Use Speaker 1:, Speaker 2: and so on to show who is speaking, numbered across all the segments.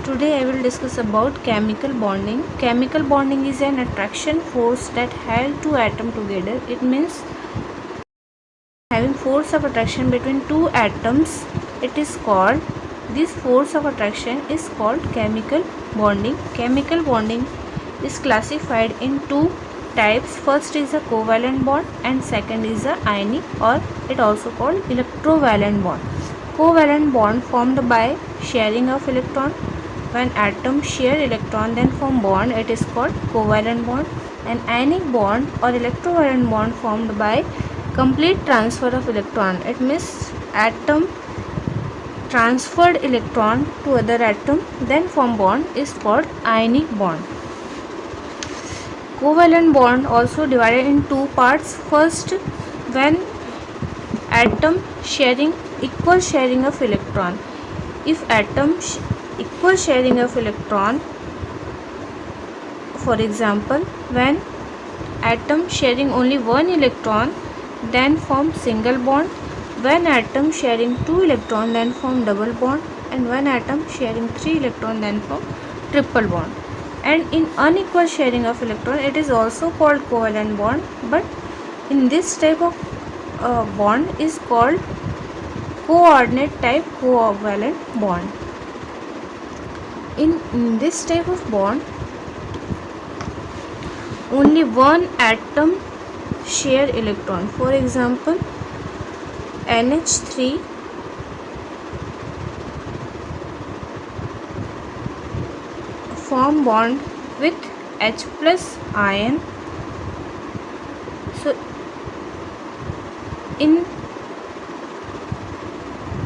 Speaker 1: Today I will discuss about chemical bonding. Chemical bonding is an attraction force that held two atoms together. It means having force of attraction between two atoms. This force of attraction is called chemical bonding. Chemical bonding is classified in two types. First is a covalent bond and second is a ionic, or it also called electrovalent bond. Covalent bond formed by sharing of electron. When atoms share electron then form bond, it is called covalent bond. An ionic bond or electrovalent bond formed by complete transfer of electron. It means atom transferred electron to other atom then form bond is called ionic bond. Covalent bond also divided in two parts. First, when atom sharing equal sharing of electron. If atom equal sharing of electron, for example, when atom sharing only one electron then form single bond. When atom sharing two electron then form double bond, and when atom sharing three electron then form triple bond. And in unequal sharing of electron it is also called covalent bond, but in this type of bond is called coordinate type covalent bond. In this type of bond only one atom share electron. For example, NH3 form bond with H plus ion. So in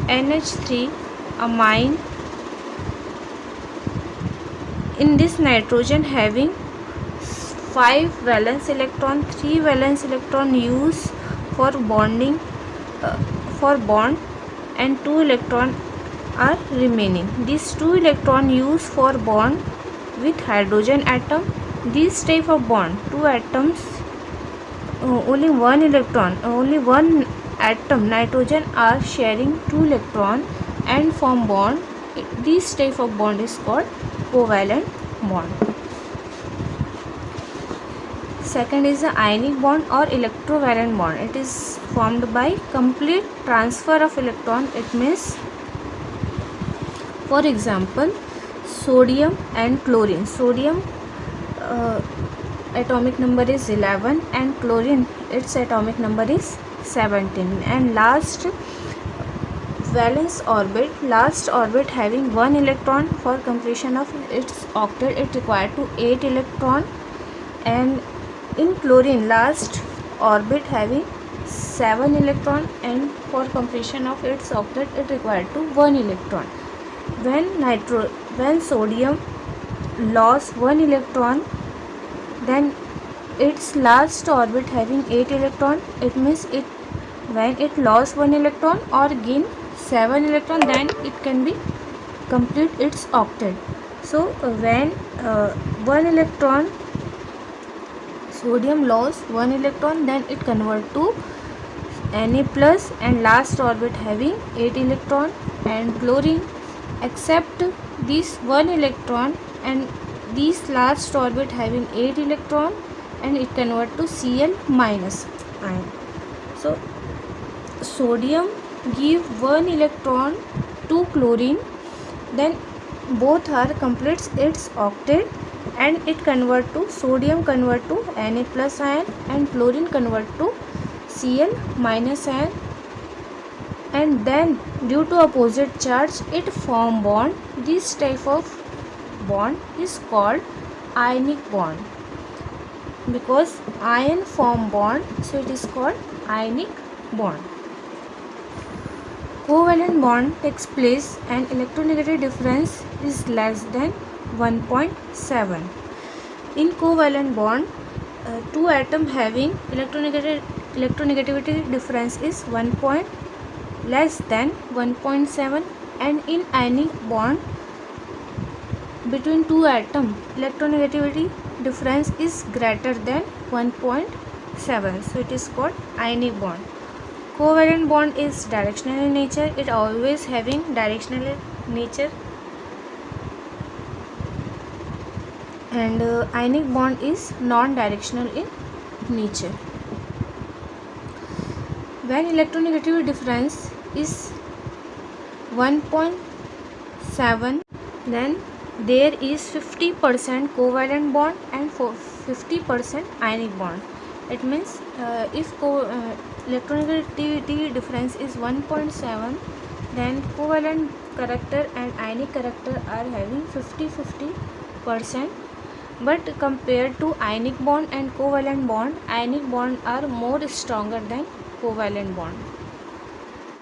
Speaker 1: NH3 amine, in this nitrogen having 5 valence electron, 3 valence electron used for bonding for bond and 2 electron are remaining. These 2 electron used for bond with hydrogen atom. This type of bond, two atoms, only one electron, only one atom nitrogen are sharing 2 electron and form bond. This type of bond is called covalent bond. Second is the ionic bond or electrovalent bond. It is formed by complete transfer of electron. It means, for example, sodium and chlorine. Sodium atomic number is 11 and chlorine its atomic number is 17, and last valence orbit having one electron. For completion of its octet it required to 8 electron, and in chlorine last orbit having 7 electron, and for completion of its octet it required to 1 electron. When sodium lost 1 electron then its last orbit having 8 electron, it means when it lost 1 electron or gain 7 electron then it can be complete its octet. So when 1 electron sodium lost 1 electron then it convert to Na plus and last orbit having 8 electron, and chlorine accept this 1 electron and this last orbit having 8 electron and it convert to Cl minus ion. So sodium give 1 electron to chlorine, then both are completes its octet and it convert to sodium convert to Na plus ion and chlorine convert to Cl minus ion, and then due to opposite charge it form bond. This type of bond is called ionic bond. Because ion form bond, so it is called ionic bond. Covalent bond takes place and electronegativity difference is less than 1.7. In covalent bond, two atoms having electronegativity difference is less than 1.7, and in ionic bond between two atoms electronegativity difference is greater than 1.7, so it is called ionic bond. Covalent bond is directional in nature. It always having directional nature. and ionic bond is non-directional in nature. When electronegativity difference is 1.7, then there is 50% covalent bond and 50% ionic bond. It means if electronegativity difference is 1.7, then covalent character and ionic character are having 50-50%. But compared to ionic bond and covalent bond, ionic bond are more stronger than covalent bond.